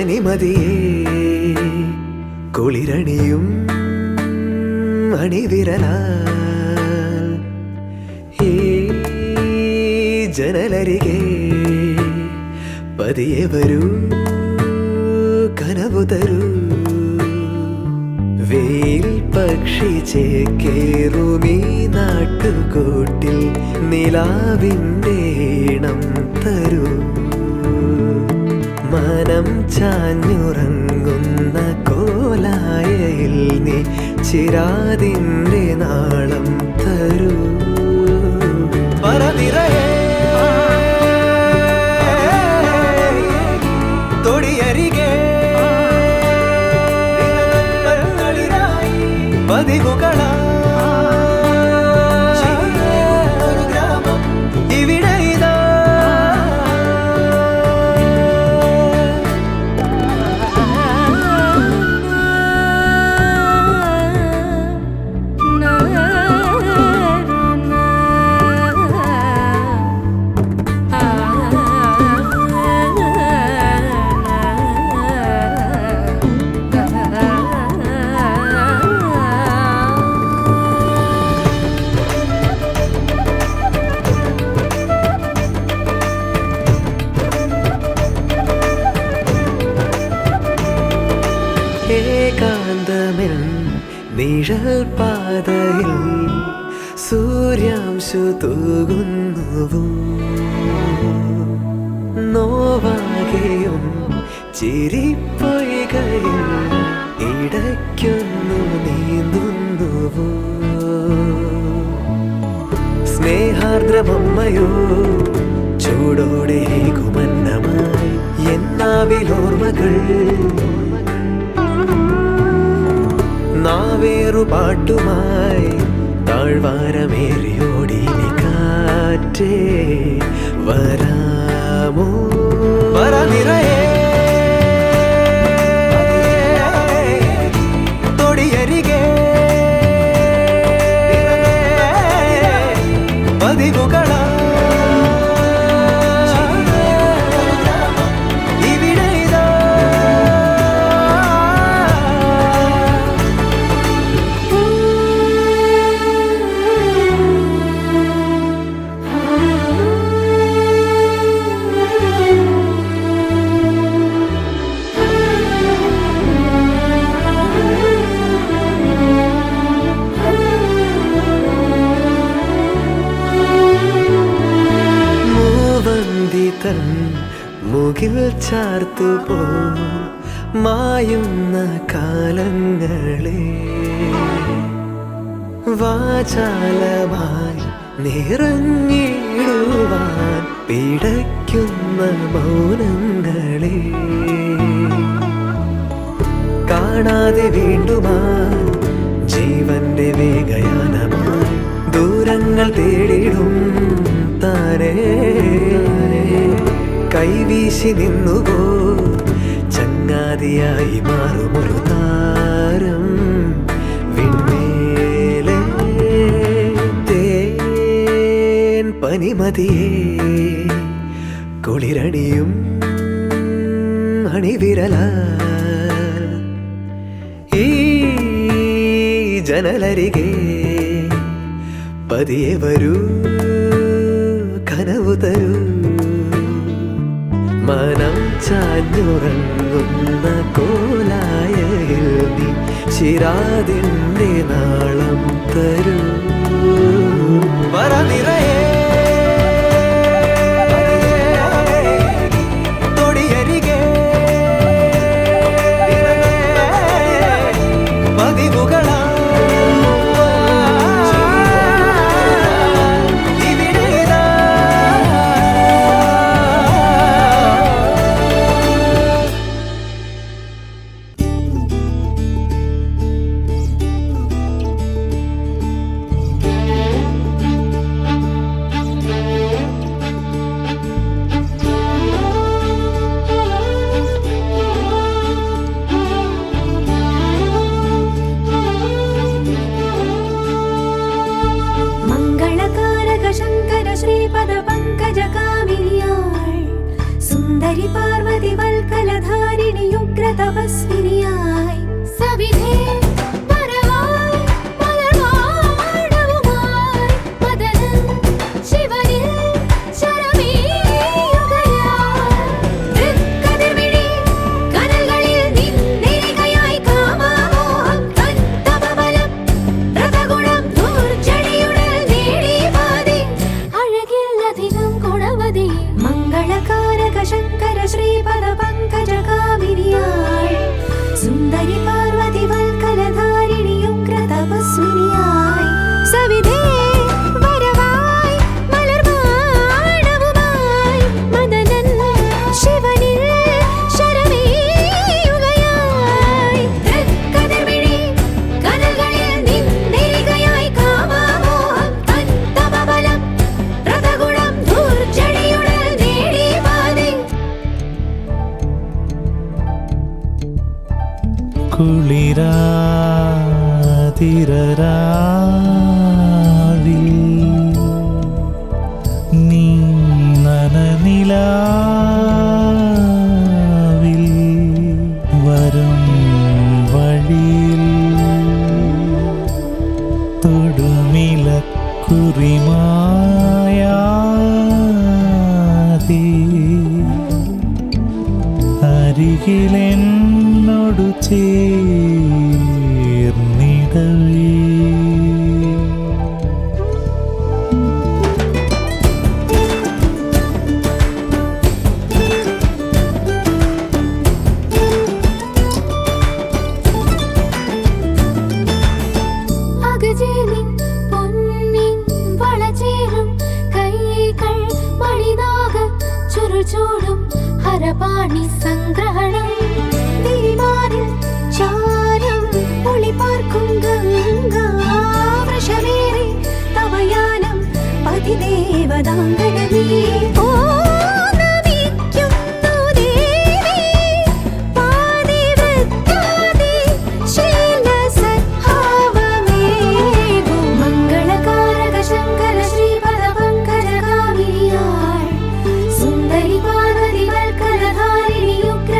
പനിമതിയേ കുളിരണിയും അണിവിരലാൽ ഈ ജനലരികെ പതിയെ വരൂ കനവു തരൂ വെയിൽ പക്ഷി ചേക്കേറുമീ നാട്ടുകൂട്ടിൽ നിലാവിൻ്റെ ഈണം തരൂ മനം ചാഞ്ഞുറങ്ങുന്ന കോലായയിൽ നീ ചിരാതിൻ്റെ നാളം തരൂ പറനിറയേ തൊടിയരികെ പതിവുകളാ ഏകാന്തമിൽ നിഴൽ പാതയിൽ സൂര്യാംശു തൂകുന്നുവോ നോവാകെയും ചിരിപ്പൊയ്കയിൽ ഇടയ്ക്കൊന്നു നീന്തുന്നുവോ സ്നേഹാർദ്രമമ്മയോ ചൂടോടെ കുമന്നമായി എന്നാവിലോർമ്മകൾ നാവേറു പാട്ടുമായി താഴ്വാരമേറിയോടി കാറ്റേ വരാമോ പറനിറയേ തൊടിയരികെ പതിവുകളാ മുകിൽ ചാർത്തുപോ മായുന്ന കാലങ്ങളെ വാചാലമായി നിറഞ്ഞിടുവാൻ പിടയ്ക്കുന്ന മൗനങ്ങളെ കാണാതെ വീണ്ടുമാ ജീവന്റെ വേഗയാനമായി ദൂരങ്ങൾ തേടിടും താരേ കൈവീശി നിന്നുപോ ചങ്ങാതിയായി മാറുമൊരു താരം വിണ്മേലെ തേൻ പനിമതിയേ കുളിരണിയും അണിവിരലാൽ ഈ ജനലരികെ പതിയെ വരൂ കനവു തരൂ മനം ചാഞ്ഞുറങ്ങുന്ന കോലായയിൽ നീ ചിരാതിൻ്റെ നാളം തരൂ പറനിറയേ തൊടിയരികെ പതിവുകളാ പാർവതി വൽക്കലധാരിണിയും തപസ്വിനിയായി സവിധേ വരവായി മലർവാടവുമായി മദനൻ ശിവനിൽ ശരമേയുകയായി തൃക്കതിർമിഴി കനൽകളിൽ നിന്നെരികയായി കാമമോഹം തൻ തപബലം രഥഗുണം ദുർജടിയുടൽ നേടി പാതി അഴകില്ലധികം ഗുണവതി മംഗളകാരക ശങ്കര ശ്രീപദ പങ്കജകാമിനിയായി സുന്ദരി പാർവതി വൽക്കലധാരിണി ഉഗ്ര തപസ്വിനിയായി സവിധേ വരവായി മലർവാണവുമായി മദനൻ ശിവനിൽ ശരമേയുകയായി തൃക്കതിർമിഴി കനൽകളിൽ നിന്നെരികയായി കാമമോഹം തൻ തപബലം രഥഗുണം ദുർജടിയുടൽ നേടി പാതി കുളിരാതിരരാവിൽ നീ നനനിലാവിൽ വരും വഴിയിൽ തൊടുമിലക്കുറിമായാതെ അരികിലെന്നോടു ചേർന്നിടവേ അകജേലിൻ പൊന്നിൻ വളചേരും കൈകൾ മണിനാഗ ചുരുചൂടും ഹരപാണി സംഗ്രഹണം തിരിമാറിൽ ചാരം ഒളിപാർക്കും ഗംഗാ വൃഷമേറി തവയാനം പതിദേവതാംഗനമേ ഓ നമിക്കുന്നു ദേവി പാതിവൃത്താതി ശീലസദ്ഭാവമേകു മംഗളകാരക ശങ്കര ശ്രീപദ പങ്കജകാമിനിയായി സുന്ദരി പാർവതി വൽക്കലധാരിണി ഉഗ്ര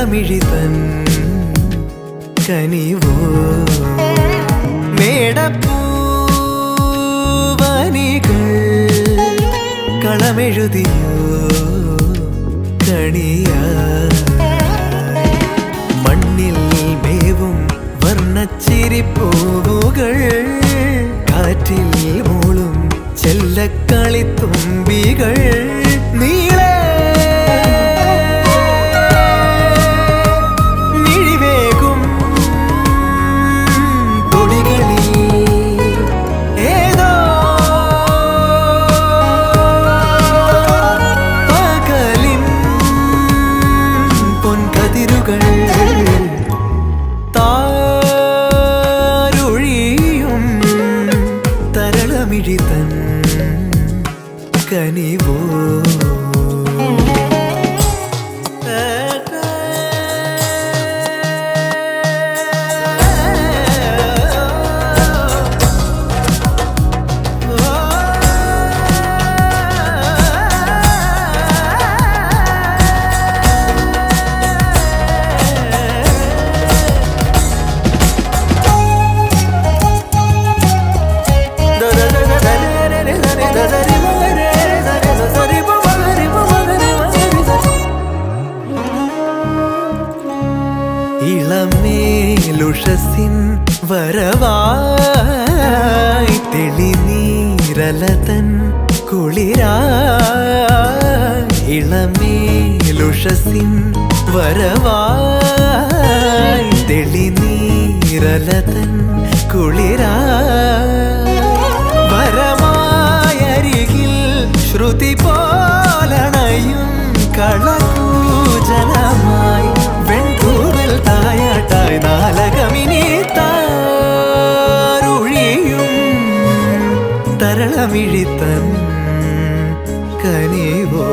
തരളമിഴിതൻ കനിവോ മേടപ്പൂവനികൾ കളമെഴുതിയോ കണിയായി മണ്ണിൽ മേവും വർണ്ണച്ചിരിപ്പൂവുകൾ കാറ്റിൽ മൂളും ചെല്ലക്കളിത്തുമ്പികൾ നീളെ മിഴിവേകും തൊടികളിൽ ഏതോ പകലിൻ പൊൻകതിരുകൾ താരൊഴിയും തരളമിഴിതൻ കനിവോ ഇളമേലുഷസിൻ വരവായി തെളിനീരലതൻ കുളിരായി ഇളമേലുഷസിൻ വരവായി തെളിനീരലതൻ കുളിരായി വരമായരികിൽ ശ്രുതി പോലണയും കളകൂജലമായി വെൺകൂവൽ തായാട്ടായി നാലകമിനി താരുഴിയും തരളമിഴിത്തൻ കനിവോ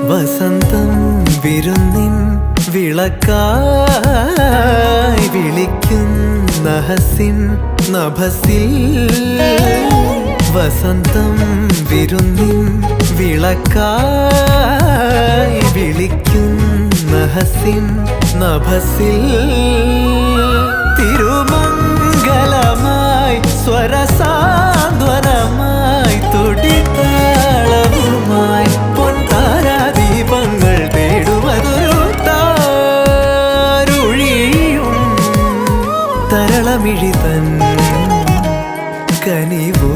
വസന്തം വിരുന്നിൻ വിളക്കായി വിളിക്കുന്ന ഹസിൻ നഭസിൽ വസന്തം വിരുന്നിൻ വിളക്കായി വിളിക്കുന്ന ഹസിൻ നഭസിൽ തിരുമംഗലമായി സ്വരസാന്ത്വനമായി തുടിത്താളവുമായി പൊൻതാരാദീപങ്ങൾ തേടുമതൊരു താരുഴിയും തരളമിഴിതൻ കനിവോ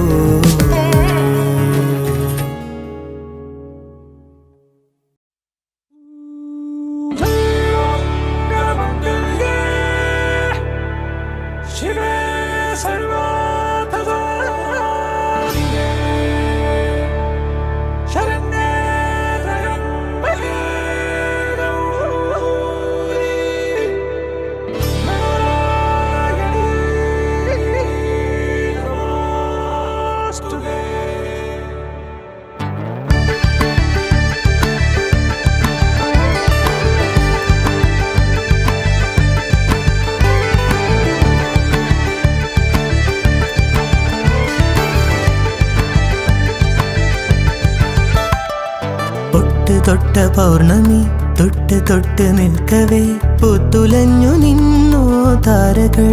തൊട്ട പൗർണമി തൊട്ട് തൊട്ട് നിൽക്കവേ പുത്തുലഞ്ഞു നിന്നോ താരകൾ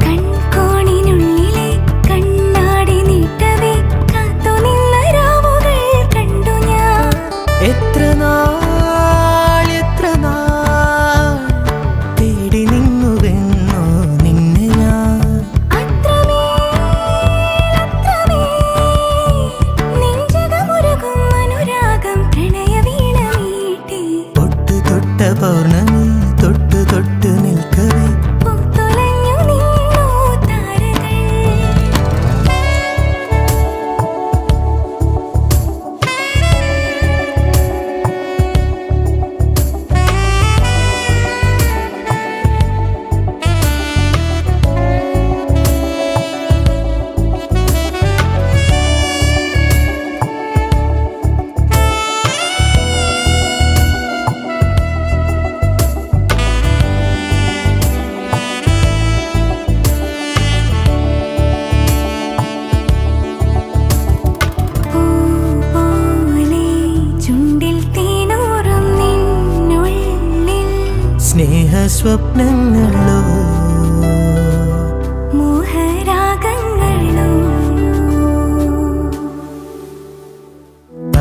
കൺകോണിനുള്ളിലെ കണ്ണാടി നീട്ടവേ കാത്തു നിന്ന രാവുകൾ കണ്ടു ഞാൻ എത്ര നാൾ തേടി നിന്നുവെന്നോ നിന്നെ ഞാൻ നെഞ്ചകമുരുകും അനുരാഗം പ്രണയ സ്വപ്നങ്ങളോ മോഹരാഗങ്ങളോ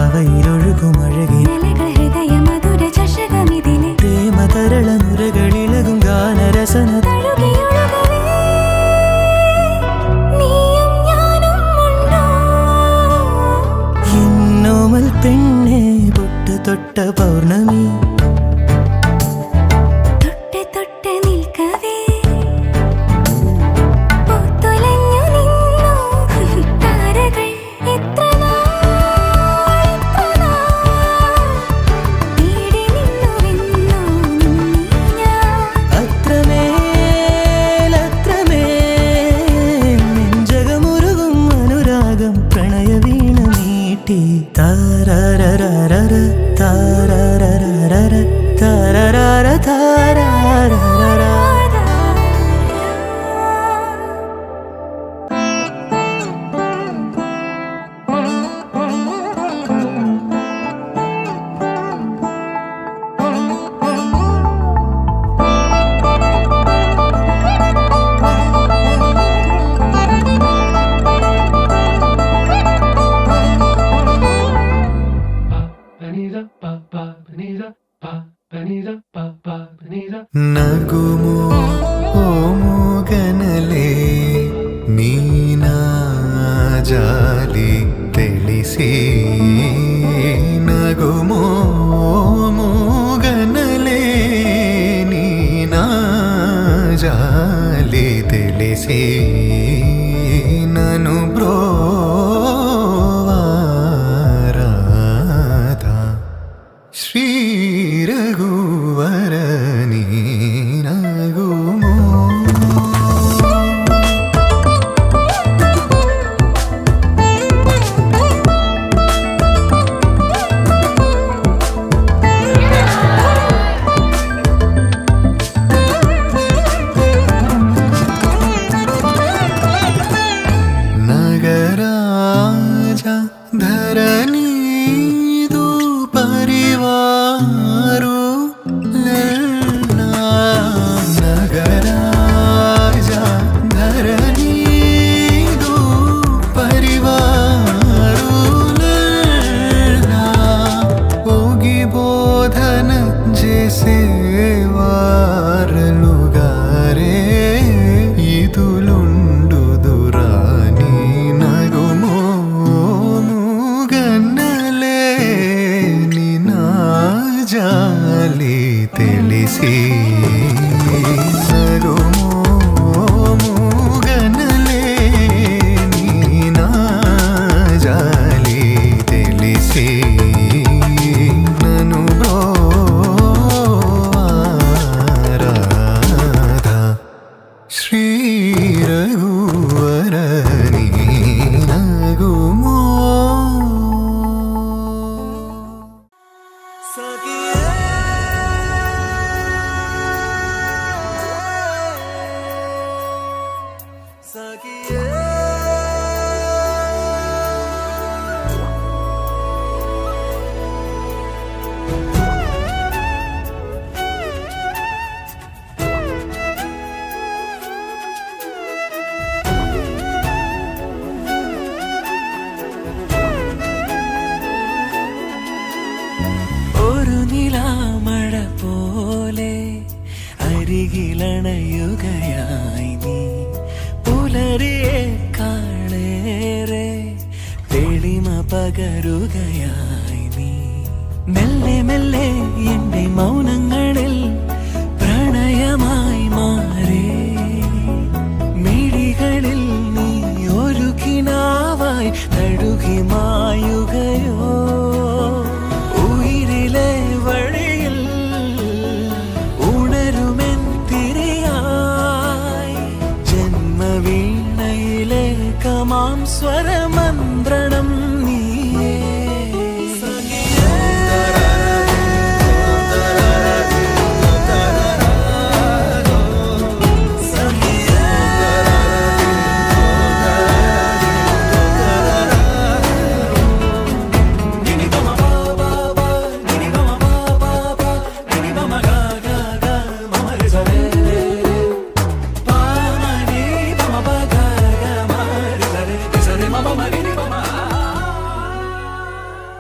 അവയിലൊഴുകും അഴകിൽ ഹൃദയ മധുര ചഷകമിതിലെ പ്രേമതരള നുരകളിളകും ഗാനരസന എന്നോമൽ പെണ്ണെ പൊട്ട് തൊട്ട പൗർണമി തൊട്ട് നിൽക്കവേ പൂത്തുലഞ്ഞു നിന്നു താരകൾ എത്ര തേടി നിന്നുവെന്നോ അത്രമേൽ നെഞ്ചകമുരുകും അനുരാഗം പ്രണയവീണ മീട്ടി താരരരര താരരരര താരരര താരരര ನಗುಮೋ ಓ ಮೂಗನಲೆ ನೀನಾ ಜಾಲಿ ತಿಳಿಸಿ ನಗುಮೋ ಮೂಗನಲೆ ನೀನಾ ಜಾಲಿ ತಿಳಿಸಿ ನನು ಬ್ರೋವಾರಾಧ ಶ್ರೀ ರಘುವರ ನೀನಾಗುಮೋ ನಗರಾಜ ಧರಣಿದು ಪರಿವಾರು ನಗರಾಜ ಧರಣಿದು ಪರಿವಾರು ಹೋಗಿ ಬೋಧನ ಜೇಸೆ ವಾರಲುಗಾರೆ ಇದುಲುಂಡು ದುರಾನಿ ನಗುಮೋ ಮೂಗನ್ನಲೆ ನಿನಾ ಜಾಲಿ ತಿಳಿಸಿ ನಗುಮೋ ಮೂಗನ್ನಲೆ ನೀನಾ ಜಾಲಿ ತಿಳಿಸಿ ನನು ಬ್ರೋವಾರಾಧ ಶ್ರೀ ರಘುವರ ನೀನಾಗುಮೋ ഒരു നിലാമഴ പോലെ അരികിലണയുകയായി നീ പുലരിയേക്കാളേറെ തെളിമ പകരുകയായി നീ മെല്ലെ മെല്ലെ എന്റെ മൗനങ്ങളിൽ പ്രണയമായി മാറി മിഴികളിൽ നീ ഒരു കിനാവായി തഴുകി മായുകയോ ഉയിരിലെ വഴിയിൽ ഉണരുമെൻ തിരിയായി ജന്മവീണയിലെ കമാം സ്വരമന്ത്ര